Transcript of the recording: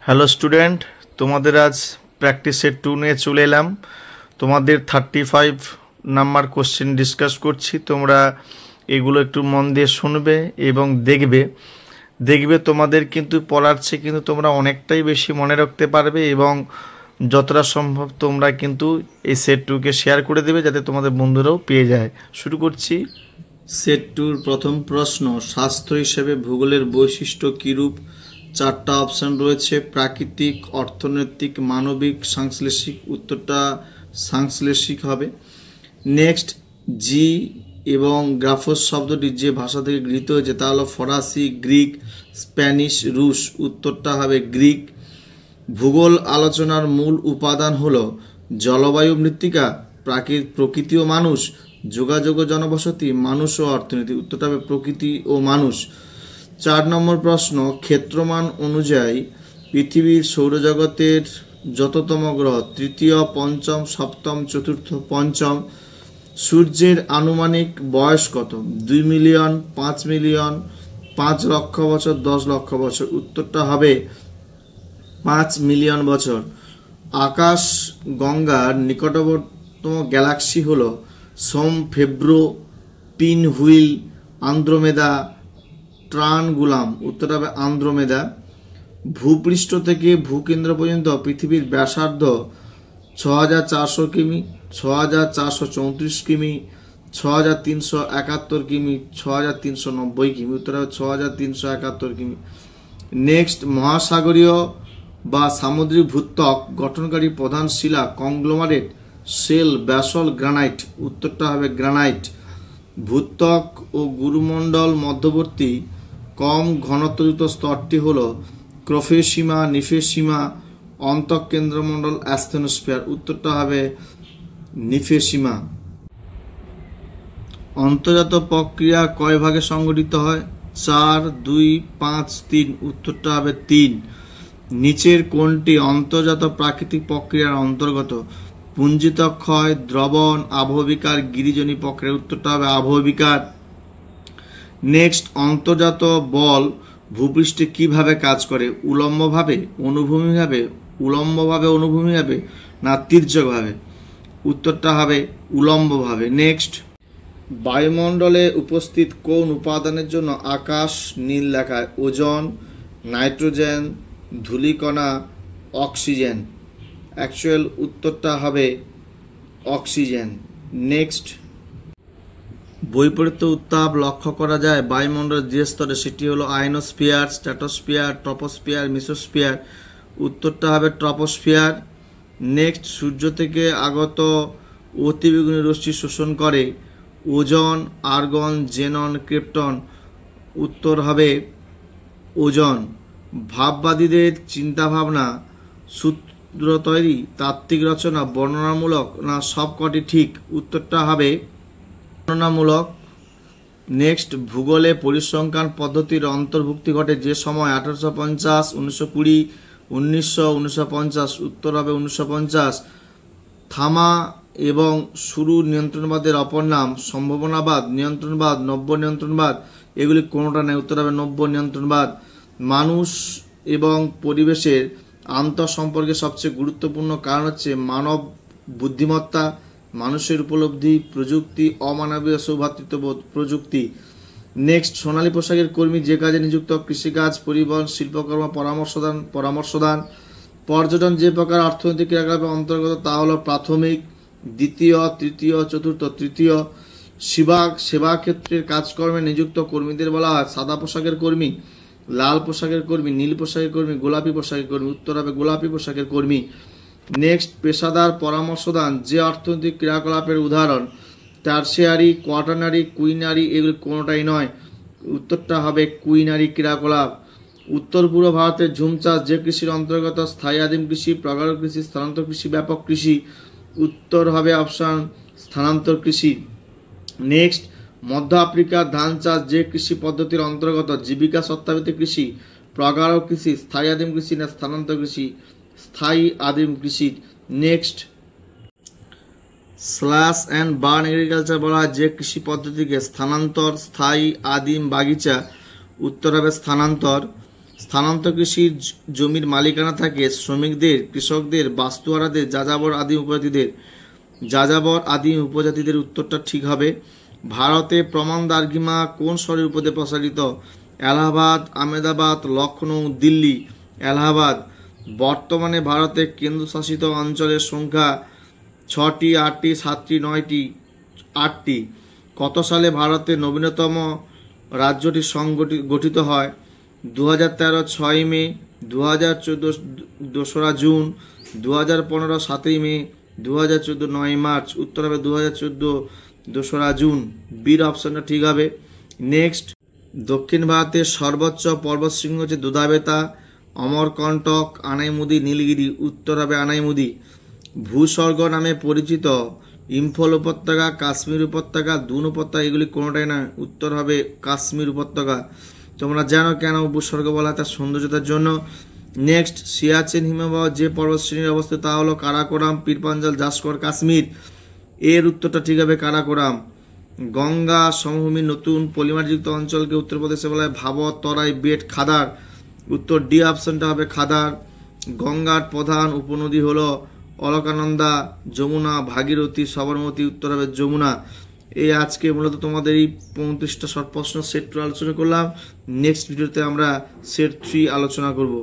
Hello student, তোমাদের আজ practice set 2 নিয়ে চলে এলাম। তোমাদের 35 নাম্বার কোশ্চেন ডিসকাস করছি। তোমরা এগুলো একটু মন দিয়ে শুনবে এবং দেখবে তোমাদের কিন্তু পড়ার চেয়ে কিন্তু তোমরা অনেকটাই বেশি মনে রাখতে পারবে এবং যতটা সম্ভব তোমরা কিন্তু এই সেট 2কে শেয়ার করে দেবে যাতে তোমাদের বন্ধুরাও পেয়ে যায়। শুরু করছি। সেট 2-র প্রথম প্রশ্ন, স্বাস্থ্য হিসেবে ভূগোলের বৈশিষ্ট্য কীরূপ? 4টা অপশান রয়েছে, প্রাকৃতিক, অর্থনৈতিক, মানবিক, সাংশ্লেষিক। উত্তরটা সাংশ্লেষিক হবে। নেক্সট, জি এবং গ্রাফোস শব্দটি যে ভাষা থেকে গৃহীত হয়েছে তা হলো ফরাসি, গ্রিক, স্প্যানিশ, রুশ। উত্তরটা হবে গ্রিক। ভূগোল আলোচনার মূল উপাদান হলো জলবায়ু, মৃত্তিকা, প্রকৃতি ও মানুষ, যোগাযোগ ও জনবসতি, মানুষ ও অর্থনীতি। উত্তরটা হবে প্রকৃতি ও মানুষ। 4 নম্বর প্রশ্ন, ক্ষেত্রমান অনুযায়ী পৃথিবীর সৌরজগতের যততম গ্রহ? তৃতীয়, পঞ্চম, সপ্তম, চতুর্থ, পঞ্চম। সূর্যের আনুমানিক বয়স কত? 2 মিলিয়ন, 5 মিলিয়ন, 5 লক্ষ বছর, 10 লক্ষ বছর। উত্তরটা হবে 5 মিলিয়ন বছর। আকাশ গঙ্গার নিকটতম গ্যালাক্সি হল সোম, ফেব্রো, পিনহুইল, আন্দ্রোমেদা, ট্রানগুলাম। উত্তরটা হবে আন্দ্রোমেদা। ভূপৃষ্ঠ থেকে ভূকেন্দ্র পর্যন্ত পৃথিবীর ব্যাসার্ধ 6400 কিমি, 6434 কিমি, 6371 কিমি, 6390 কিমি। উত্তর হবে 6371 কিমি। নেক্সট, মহাসাগরীয় বা সামুদ্রিক ভূত্বক গঠনকারী প্রধান শিলা কংগ্লোমারেট, শেল, ব্যাসল্ট, গ্রানাইট। উত্তরটা হবে গ্রানাইট। ভূত্বক ও গুরুমণ্ডল মধ্যবর্তী কম ঘনত্বযুক্ত স্তরটি হল ক্রোফেসিমা, নিফেসিমা, অন্তঃকেন্দ্রমণ্ডল, অ্যাস্থেনোস্ফিয়ার। উত্তরটা হবে নিফেসিমা। অন্তর্জাত প্রক্রিয়া কয় ভাগে সংগঠিত হয়? 4, 2, 5, 3। উত্তরটা হবে 3। নিচের কোনটি অন্তর্জাত প্রাকৃতিক প্রক্রিয়ার অন্তর্গত? পুঞ্জিত ক্ষয়, দ্রবণ, আবহবিকার, গিরিজনী প্রক্রিয়া। উত্তরটা হবে আবহবিকার। নেক্সট, অন্তর্জাত বল ভূপৃষ্ঠে কিভাবে কাজ করে? উলম্বভাবে, অনুভূমিকভাবে, অনুভূমিকভাবে না তির্যকভাবে? উত্তরটা হবে উলম্বভাবে। নেক্সট, বায়ুমণ্ডলে উপস্থিত কোন উপাদানের জন্য আকাশ নীল দেখায়? ওজোন, নাইট্রোজেন, ধূলিকণা, অক্সিজেন। অ্যাকচুয়াল উত্তরটা হবে অক্সিজেন। নেক্সট, বৈপরীত্য উত্তাপ লক্ষ্য করা যায় বায়ুমণ্ডলের যে স্তরে, সেটি হলো আয়নোস্ফিয়ার, স্ট্র্যাটোস্ফিয়ার, ট্রপোস্ফিয়ার, মিসোস্ফিয়ার। উত্তরটা হবে ট্রপোস্ফিয়ার। নেক্সট, সূর্য থেকে আগত অতিবেগুনি রশ্মি শোষণ করে ওজোন, আর্গন, জেনন, ক্রিপ্টন। উত্তর হবে ওজোন। ভাববাদীদের চিন্তাভাবনা সূত্র তৈরি, তাত্ত্বিক রচনা, বর্ণনামূলক না সবকটি ঠিক? উত্তরটা হবে বর্ণনামূলক। নেক্সট, ভূগোলে পরিসংখ্যান পদ্ধতির অন্তর্ভুক্তি ঘটে যে সময়? 1850, 1920, 1900, 1950। উত্তর হবে 1950। থামা এবং শুরু নিয়ন্ত্রণবাদের অপর নাম? সম্ভাবনাবাদ, নিয়ন্ত্রণবাদ, নব্য নিয়ন্ত্রণবাদ। এগুলি কোনোটা নেই। উত্তর হবে নব্য নিয়ন্ত্রণবাদ। মানুষ এবং পরিবেশের আন্তঃসম্পর্কের সবচেয়ে গুরুত্বপূর্ণ কারণ হচ্ছে মানব বুদ্ধিমত্তা, মানুষের উপলব্ধি, প্রযুক্তি, অমানবীয় সৌভ্রাতৃত্ববোধ, প্রযুক্তি। নেক্সট, সোনালী পোশাকের কর্মী যে কাজে নিযুক্ত? কৃষিকাজ, পরিবহন, শিল্পকর্ম, পরামর্শদান। পর্যটন যে প্রকার অর্থনৈতিক ক্রিয়াকলাপের অন্তর্গত তা হলো প্রাথমিক, দ্বিতীয়, তৃতীয়, চতুর্থ, তৃতীয়। সেবা ক্ষেত্রের কাজকর্মে নিযুক্ত কর্মীদের বলা হয় সাদা পোশাকের কর্মী, লাল পোশাকের কর্মী, নীল পোশাকের কর্মী, গোলাপি পোশাকের কর্মী। উত্তর হবে গোলাপি পোশাকের কর্মী। নেক্সট, পেশাদার পরামর্শদান যে অর্থনৈতিক ক্রিয়াকলাপের উদাহরণ? Tertiary, quaternary, quinary. এগুলি কোনোটাই নয়। উত্তরটা হবে কুইনারি ক্রিয়াকলাপ। উত্তর পূর্ব ভারতের ঝুম চাষ যে কৃষির অন্তর্গত? স্থায়ী আদিম কৃষি, প্রগাঢ় কৃষি, স্থানান্তর কৃষি, ব্যাপক কৃষি। উত্তর হবে অপশান স্থানান্তর কৃষি। নেক্সট, মধ্য আফ্রিকার ধান চাষ যে কৃষি পদ্ধতির অন্তর্গত? জীবিকা সত্তাভিত্তিক কৃষি, প্রগাঢ় কৃষি, স্থায়ী আদিম কৃষি না স্থানান্তর কৃষি? স্থায়ী আদিম কৃষি। Next, slash and burn agriculture বলা হয় যে কৃষি পদ্ধতিকে? স্থানান্তর, স্থায়ী, আদিম, বাগিচা। উত্তর হবে স্থানান্তর। স্থানান্তর কৃষির জমির মালিকানা থাকে শ্রমিকদের, কৃষকদের, বাস্তুহারাদের, যাযাবর আদিম উপজাতিদের। উত্তরটা ঠিক হবে। ভারতে প্রমাণ দার্ঘিমা কোন শহরের উপরে প্রসারিত? এলাহাবাদ, আহমেদাবাদ, লখনৌ, দিল্লি। এলাহাবাদ। বর্তমানে ভারতে কেন্দ্রশাসিত অঞ্চলের সংখ্যা 6টি, 8টি, 7টি, 9টি? 8টি। কত সালে ভারতের নবীনতম রাজ্যটি গঠিত হয়? 2013 6ই মে, 2014 2রা জুন, 2015 7ই মে, 2014 9ই মার্চ। উত্তর হবে 2014 2রা জুন। বির অপশনটা ঠিক হবে। নেক্সট, দক্ষিণ ভারতের সর্বোচ্চ পর্বতশৃঙ্গ হচ্ছে দুধাবেতা, অমরকন্টক, আনাইমুদি, নীলগিরি। উত্তর হবে আনাইমুদি। ভূস্বর্গ নামে পরিচিত ইম্ফল উপত্যকা, কাশ্মীর উপত্যকা, দুন উপত্যকা, এগুলি কোনোটাই না। উত্তর হবে কাশ্মীর উপত্যকা। তোমরা জানো কেন ভূস্বর্গ বলা হয়? তার সৌন্দর্যতার জন্য। নেক্সট, সিয়াচেন হিমবাহ যে পর্বতশ্রেণীর অবস্থিত তা হলো কারাকোরাম, পীরপাঞ্জাল, জাসকর, কাশ্মীর। এর উত্তরটা ঠিক হবে কারাকোরাম। গঙ্গা সমভূমির নতুন পলিমারযুক্ত অঞ্চলকে উত্তরপ্রদেশে বলা হয় ভাবর, তরাই, বেট, খাদার। উত্তর ডি অপশনটা হবে খাদার। গঙ্গার প্রধান উপনদী হলো অলকানন্দা, যমুনা, ভাগীরথী, সবরমতী। উত্তর হবে যমুনা। এই আজকে মূলত তোমাদের এই 35টা শর্ট প্রশ্ন সেট 2 আলোচনা করলাম। নেক্সট ভিডিওতে আমরা সেট 3 আলোচনা করব।